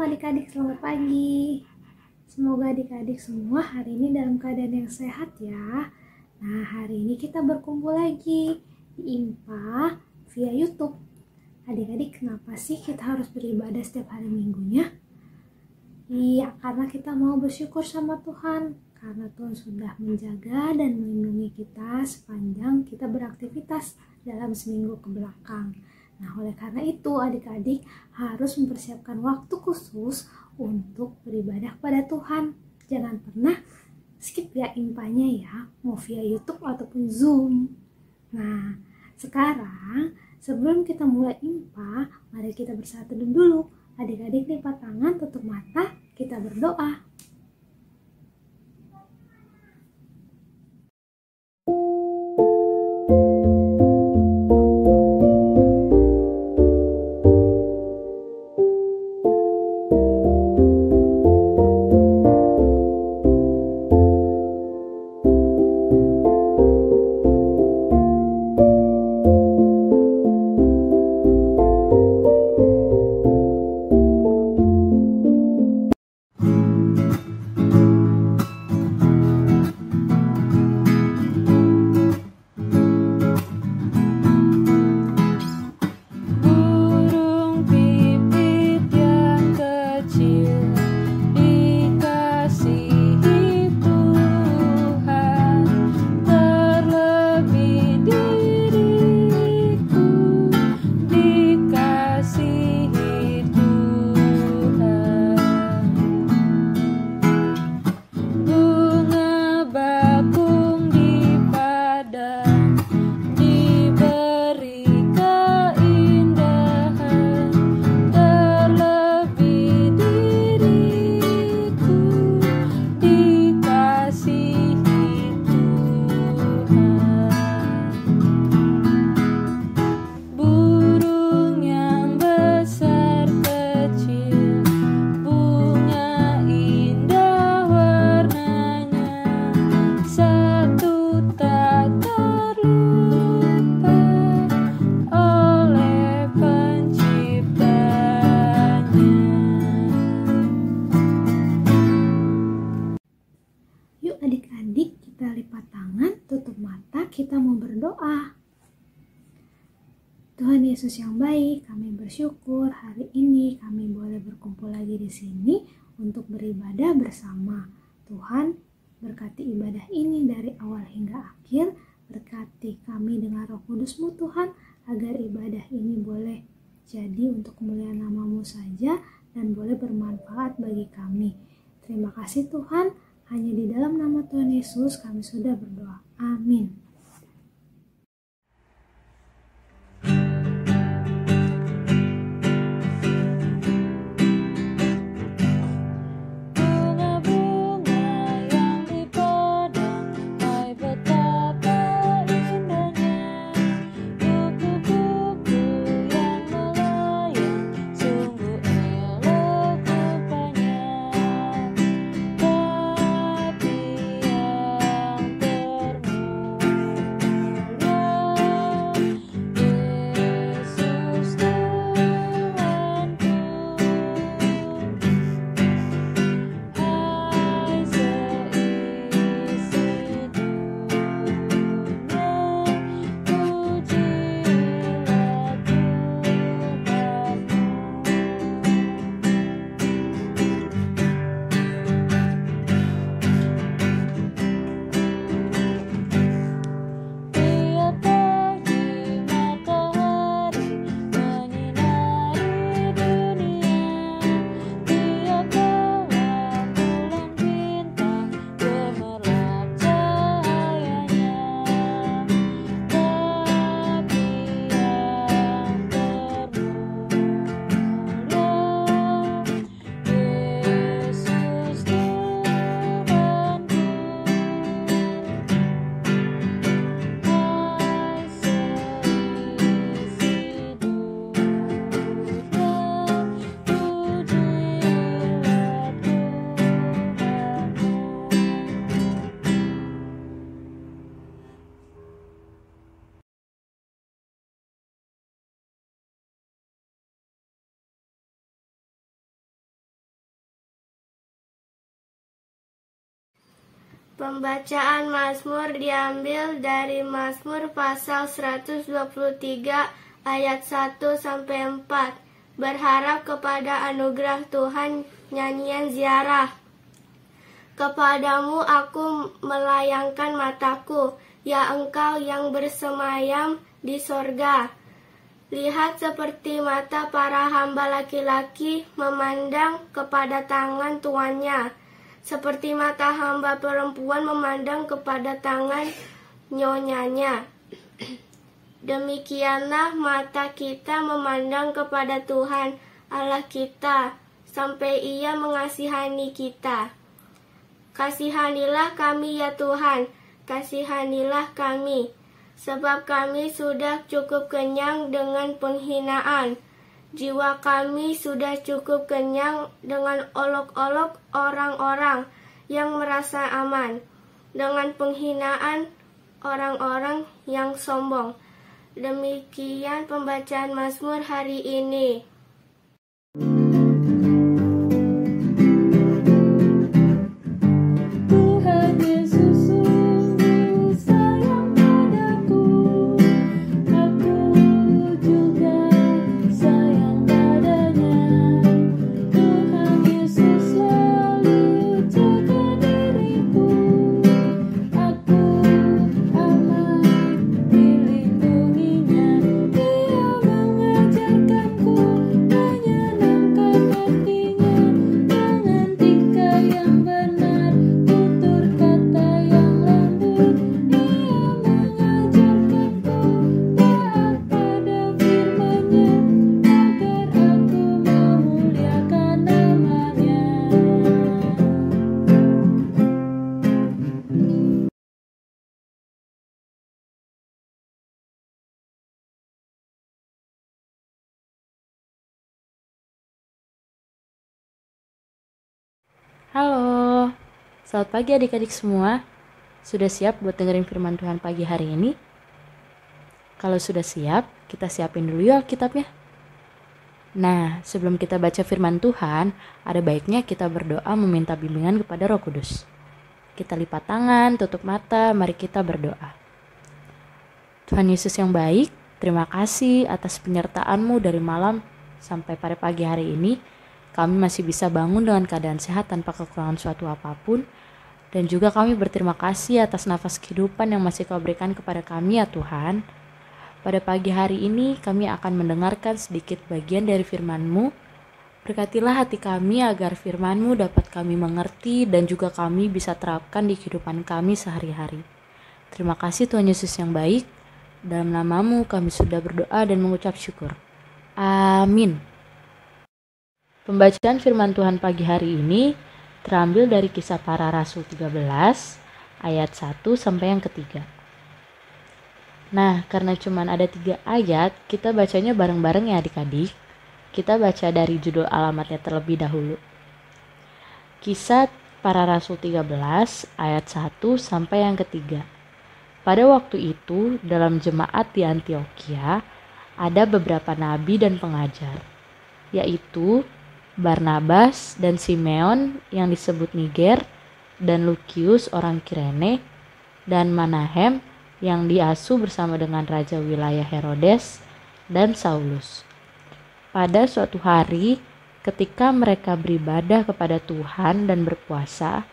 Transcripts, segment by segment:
Shalom adik-adik, selamat pagi. Semoga adik-adik semua hari ini dalam keadaan yang sehat ya. Nah, hari ini kita berkumpul lagi di IMPA via YouTube. Adik-adik, kenapa sih kita harus beribadah setiap hari Minggunya? Iya, karena kita mau bersyukur sama Tuhan. Karena Tuhan sudah menjaga dan melindungi kita sepanjang kita beraktivitas dalam seminggu ke belakang. Nah, oleh karena itu adik-adik harus mempersiapkan waktu khusus untuk beribadah kepada Tuhan. Jangan pernah skip ya IMPA-nya ya, mau via YouTube ataupun Zoom. Nah, sekarang sebelum kita mulai IMPA, mari kita bersatu dulu. Adik-adik lipat tangan, tutup mata, kita berdoa. Adik-adik, kita lipat tangan, tutup mata, kita mau berdoa. Tuhan Yesus yang baik, kami bersyukur hari ini kami boleh berkumpul lagi di sini untuk beribadah bersama. Tuhan, berkati ibadah ini dari awal hingga akhir, berkati kami dengan Roh Kudus-Mu Tuhan, agar ibadah ini boleh jadi untuk kemuliaan nama-Mu saja dan boleh bermanfaat bagi kami. Terima kasih Tuhan. Hanya di dalam nama Tuhan Yesus kami sudah berdoa. Amin. Pembacaan Mazmur diambil dari Mazmur pasal 123 ayat 1 sampai 4. Berharap kepada anugerah Tuhan, nyanyian ziarah. Kepadamu aku melayangkan mataku, ya Engkau yang bersemayam di sorga. Lihat seperti mata para hamba laki-laki memandang kepada tangan tuannya, seperti mata hamba perempuan memandang kepada tangan nyonyanya. Demikianlah mata kita memandang kepada Tuhan Allah kita, sampai Ia mengasihani kita. Kasihanilah kami ya Tuhan, kasihanilah kami, sebab kami sudah cukup kenyang dengan penghinaan. Jiwa kami sudah cukup kenyang dengan olok-olok orang-orang yang merasa aman, dengan penghinaan orang-orang yang sombong. Demikian pembacaan Mazmur hari ini. Halo, selamat pagi adik-adik semua. Sudah siap buat dengerin firman Tuhan pagi hari ini? Kalau sudah siap, kita siapin dulu yuk Alkitabnya. Nah, sebelum kita baca firman Tuhan, ada baiknya kita berdoa meminta bimbingan kepada Roh Kudus. Kita lipat tangan, tutup mata, mari kita berdoa. Tuhan Yesus yang baik, terima kasih atas penyertaan-Mu dari malam sampai pada pagi hari ini. Kami masih bisa bangun dengan keadaan sehat tanpa kekurangan suatu apapun. Dan juga kami berterima kasih atas nafas kehidupan yang masih Kau berikan kepada kami ya Tuhan. Pada pagi hari ini kami akan mendengarkan sedikit bagian dari firman-Mu. Berkatilah hati kami agar firman-Mu dapat kami mengerti dan juga kami bisa terapkan di kehidupan kami sehari-hari. Terima kasih Tuhan Yesus yang baik. Dalam nama-Mu kami sudah berdoa dan mengucap syukur. Amin. Pembacaan firman Tuhan pagi hari ini terambil dari Kisah Para Rasul 13 ayat 1 sampai yang ketiga. Nah, karena cuma ada 3 ayat, kita bacanya bareng-bareng ya adik-adik. Kita baca dari judul alamatnya terlebih dahulu. Kisah Para Rasul 13 ayat 1 sampai yang ketiga. Pada waktu itu, dalam jemaat di Antioquia, ada beberapa nabi dan pengajar, yaitu Barnabas dan Simeon yang disebut Niger, dan Lukius orang Kirene, dan Manahem yang diasuh bersama dengan raja wilayah Herodes, dan Saulus. Pada suatu hari, ketika mereka beribadah kepada Tuhan dan berpuasa,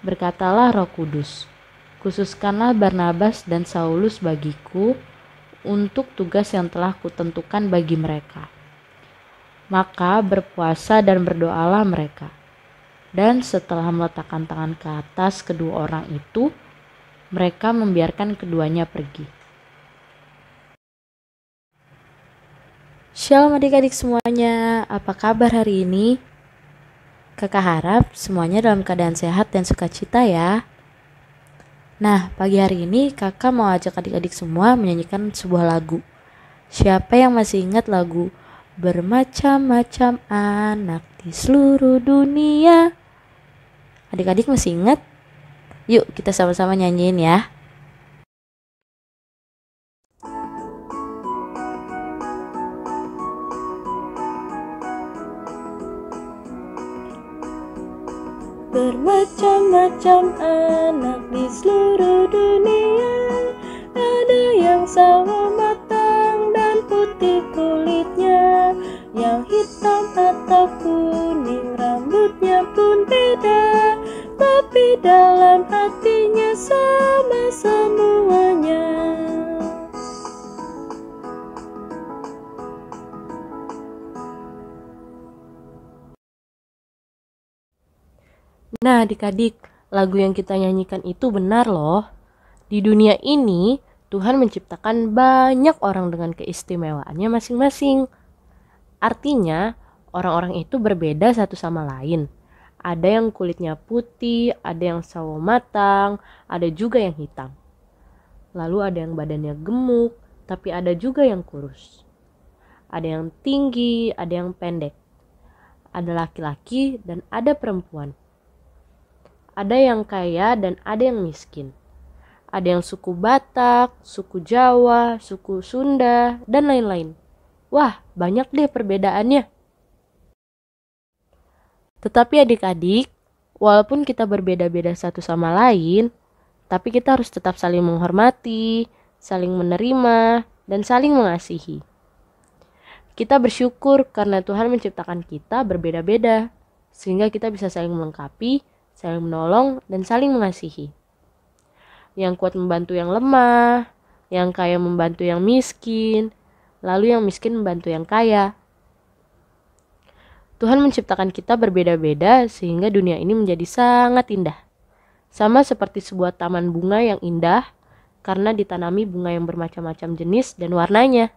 berkatalah Roh Kudus, "Khususkanlah Barnabas dan Saulus bagiku untuk tugas yang telah kutentukan bagi mereka." Maka berpuasa dan berdoalah mereka. Dan setelah meletakkan tangan ke atas kedua orang itu, mereka membiarkan keduanya pergi. Shalom adik-adik semuanya, apa kabar hari ini? Kakak harap semuanya dalam keadaan sehat dan sukacita ya. Nah, pagi hari ini kakak mau ajak adik-adik semua menyanyikan sebuah lagu. Siapa yang masih ingat lagu Bermacam-macam anak di seluruh dunia? Adik-adik masih ingat? Yuk kita sama-sama nyanyiin ya. Bermacam-macam anak di seluruh dunia. Ada yang sawo matang dan putih kulitnya, yang hitam atau kuning rambutnya pun beda, tapi dalam hatinya sama semuanya. Nah adik-adik, lagu yang kita nyanyikan itu benar loh. Di dunia ini, Tuhan menciptakan banyak orang dengan keistimewaannya masing-masing. Artinya, orang-orang itu berbeda satu sama lain. Ada yang kulitnya putih, ada yang sawo matang, ada juga yang hitam. Lalu ada yang badannya gemuk, tapi ada juga yang kurus. Ada yang tinggi, ada yang pendek. Ada laki-laki dan ada perempuan. Ada yang kaya dan ada yang miskin. Ada yang suku Batak, suku Jawa, suku Sunda, dan lain-lain. Wah, banyak deh perbedaannya. Tetapi adik-adik, walaupun kita berbeda-beda satu sama lain, tapi kita harus tetap saling menghormati, saling menerima, dan saling mengasihi. Kita bersyukur karena Tuhan menciptakan kita berbeda-beda, sehingga kita bisa saling melengkapi, saling menolong, dan saling mengasihi. Yang kuat membantu yang lemah, yang kaya membantu yang miskin, lalu yang miskin membantu yang kaya. Tuhan menciptakan kita berbeda-beda sehingga dunia ini menjadi sangat indah. Sama seperti sebuah taman bunga yang indah karena ditanami bunga yang bermacam-macam jenis dan warnanya.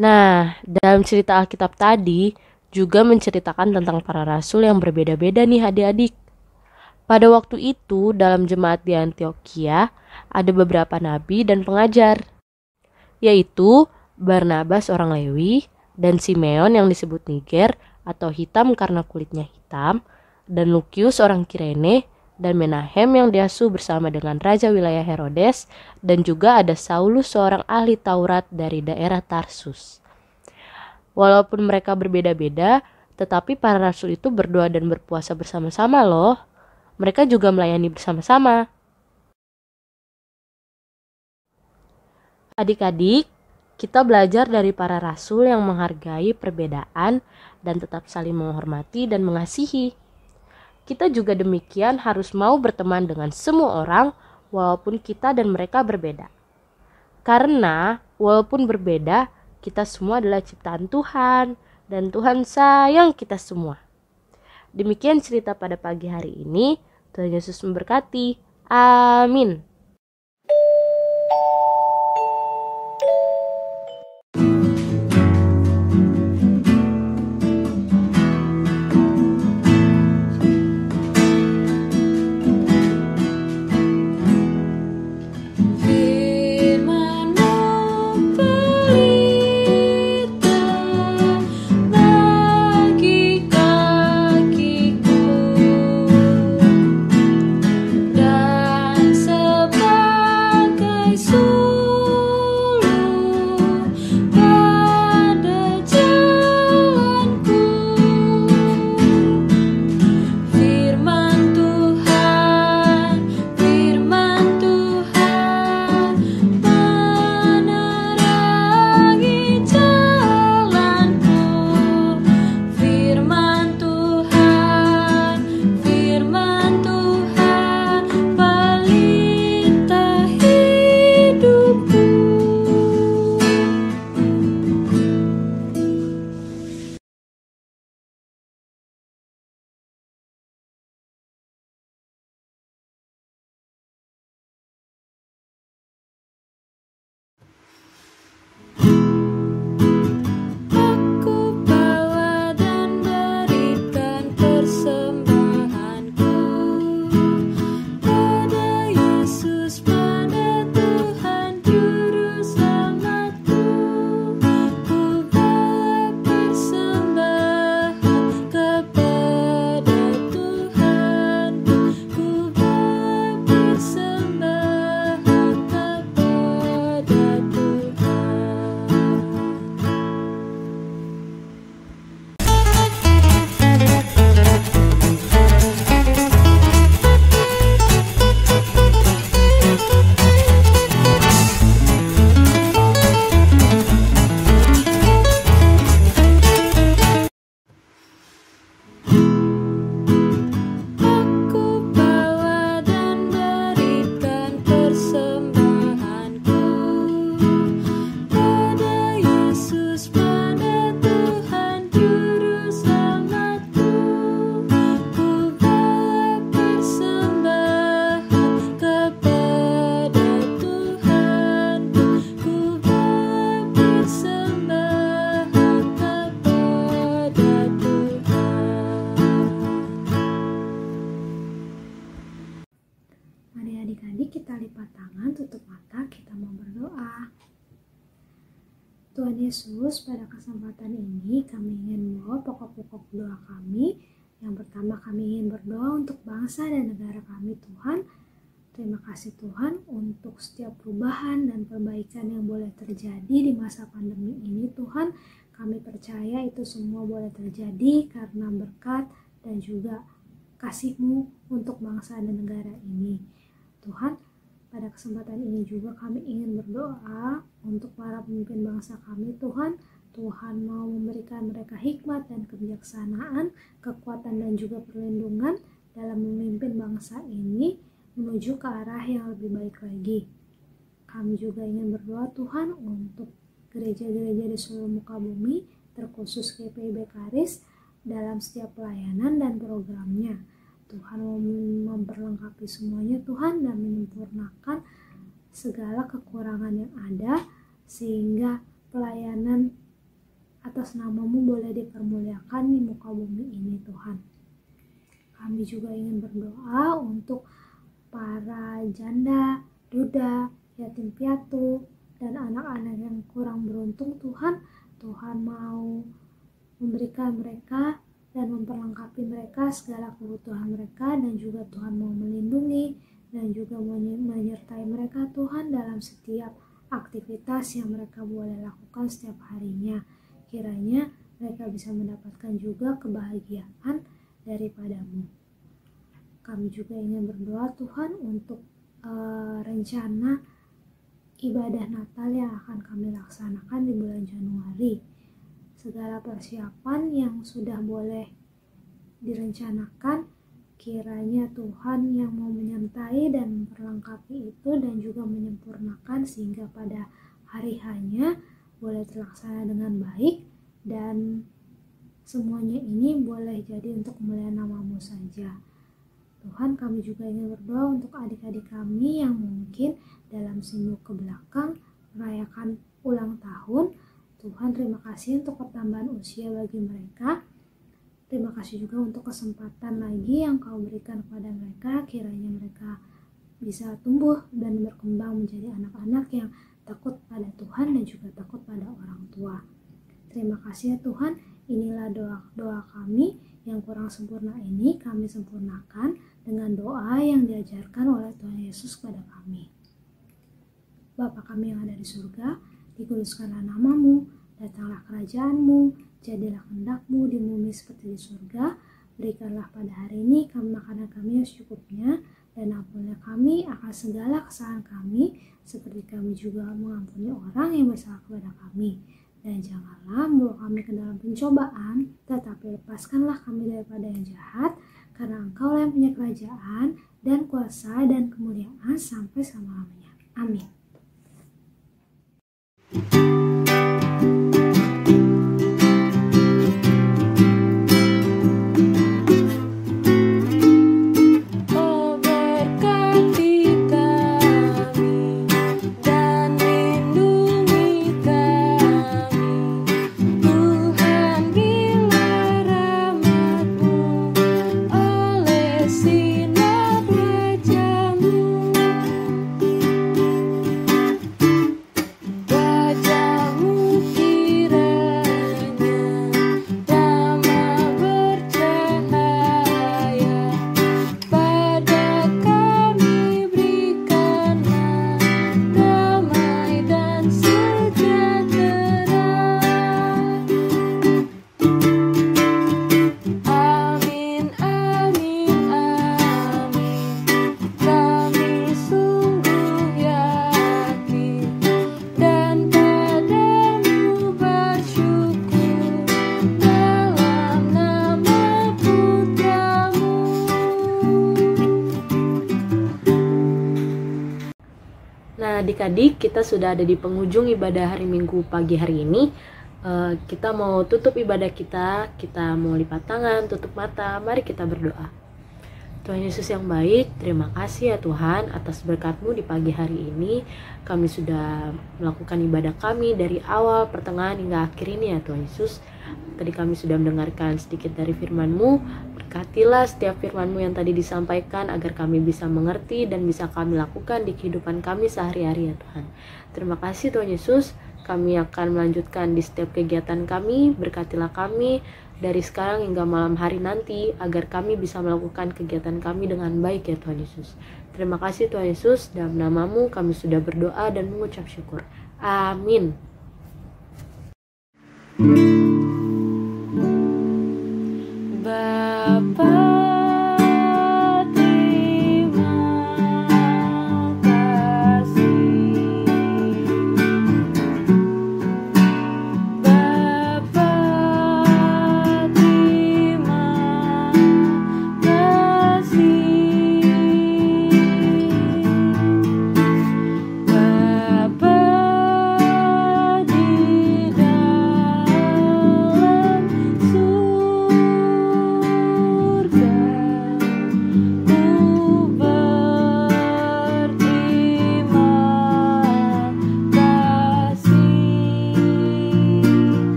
Nah, dalam cerita Alkitab tadi juga menceritakan tentang para rasul yang berbeda-beda nih adik-adik. Pada waktu itu dalam jemaat di Antioquia ada beberapa nabi dan pengajar, yaitu Barnabas orang Lewi dan Simeon yang disebut Niger atau hitam karena kulitnya hitam, dan Lukius orang Kirene dan Menahem yang diasuh bersama dengan raja wilayah Herodes, dan juga ada Saulus seorang ahli Taurat dari daerah Tarsus. Walaupun mereka berbeda-beda, tetapi para rasul itu berdoa dan berpuasa bersama-sama loh. Mereka juga melayani bersama-sama. Adik-adik, kita belajar dari para rasul yang menghargai perbedaan dan tetap saling menghormati dan mengasihi. Kita juga demikian harus mau berteman dengan semua orang walaupun kita dan mereka berbeda. Karena walaupun berbeda, kita semua adalah ciptaan Tuhan dan Tuhan sayang kita semua. Demikian cerita pada pagi hari ini. Tuhan Yesus memberkati. Amin. Dan Tuhan Yesus, pada kesempatan ini kami ingin membawa pokok-pokok doa kami. Yang pertama, kami ingin berdoa untuk bangsa dan negara kami, Tuhan. Terima kasih Tuhan untuk setiap perubahan dan perbaikan yang boleh terjadi di masa pandemi ini, Tuhan. Kami percaya itu semua boleh terjadi karena berkat dan juga kasih-Mu untuk bangsa dan negara ini. Tuhan, pada kesempatan ini juga kami ingin berdoa untuk para pemimpin bangsa kami, Tuhan. Tuhan mau memberikan mereka hikmat dan kebijaksanaan, kekuatan dan juga perlindungan dalam memimpin bangsa ini menuju ke arah yang lebih baik lagi. Kami juga ingin berdoa Tuhan untuk gereja-gereja di seluruh muka bumi, terkhusus GPIB Karis dalam setiap pelayanan dan programnya. Tuhan memperlengkapi semuanya Tuhan dan menyempurnakan segala kekurangan yang ada sehingga pelayanan atas nama-Mu boleh dipermuliakan di muka bumi ini Tuhan. Kami juga ingin berdoa untuk para janda, duda, yatim piatu, dan anak-anak yang kurang beruntung Tuhan. Tuhan mau memberikan mereka dan memperlengkapi mereka segala kebutuhan mereka, dan juga Tuhan mau melindungi dan juga menyertai mereka Tuhan dalam setiap aktivitas yang mereka boleh lakukan setiap harinya. Kiranya mereka bisa mendapatkan juga kebahagiaan daripada-Mu. Kami juga ingin berdoa Tuhan untuk rencana ibadah Natal yang akan kami laksanakan di bulan Januari. Segala persiapan yang sudah boleh direncanakan, kiranya Tuhan yang mau menyertai dan memperlengkapi itu dan juga menyempurnakan sehingga pada hari hanya boleh terlaksana dengan baik dan semuanya ini boleh jadi untuk kemuliaan nama-Mu saja. Tuhan, kami juga ingin berdoa untuk adik-adik kami yang mungkin dalam seminggu ke belakang merayakan ulang tahun. Tuhan, terima kasih untuk pertambahan usia bagi mereka. Terima kasih juga untuk kesempatan lagi yang Kau berikan kepada mereka. Kiranya mereka bisa tumbuh dan berkembang menjadi anak-anak yang takut pada Tuhan dan juga takut pada orang tua. Terima kasih ya Tuhan. Inilah doa kami yang kurang sempurna ini kami sempurnakan dengan doa yang diajarkan oleh Tuhan Yesus kepada kami. Bapa kami yang ada di surga, dikuduskanlah nama-Mu, datanglah kerajaan-Mu, jadilah kehendak-Mu di bumi seperti di surga. Berikanlah pada hari ini makanan kami yang secukupnya, dan ampunilah kami akan segala kesalahan kami, seperti kami juga mengampuni orang yang bersalah kepada kami. Dan janganlah membawa kami ke dalam pencobaan, tetapi lepaskanlah kami daripada yang jahat, karena Engkau yang punya kerajaan dan kuasa dan kemuliaan sampai selama-lamanya. Amin. Adik-adik, kita sudah ada di penghujung ibadah hari Minggu pagi hari ini. Kita mau tutup ibadah kita mau lipat tangan, tutup mata, mari kita berdoa. Tuhan Yesus yang baik, terima kasih ya Tuhan atas berkat-Mu di pagi hari ini. Kami sudah melakukan ibadah kami dari awal, pertengahan hingga akhir ini ya Tuhan Yesus. Tadi kami sudah mendengarkan sedikit dari firman-Mu. Berkatilah setiap firman-Mu yang tadi disampaikan agar kami bisa mengerti dan bisa kami lakukan di kehidupan kami sehari-hari ya Tuhan. Terima kasih Tuhan Yesus. Kami akan melanjutkan di setiap kegiatan kami. Berkatilah kami dari sekarang hingga malam hari nanti agar kami bisa melakukan kegiatan kami dengan baik ya Tuhan Yesus. Terima kasih Tuhan Yesus, dalam nama-Mu kami sudah berdoa dan mengucap syukur. Amin.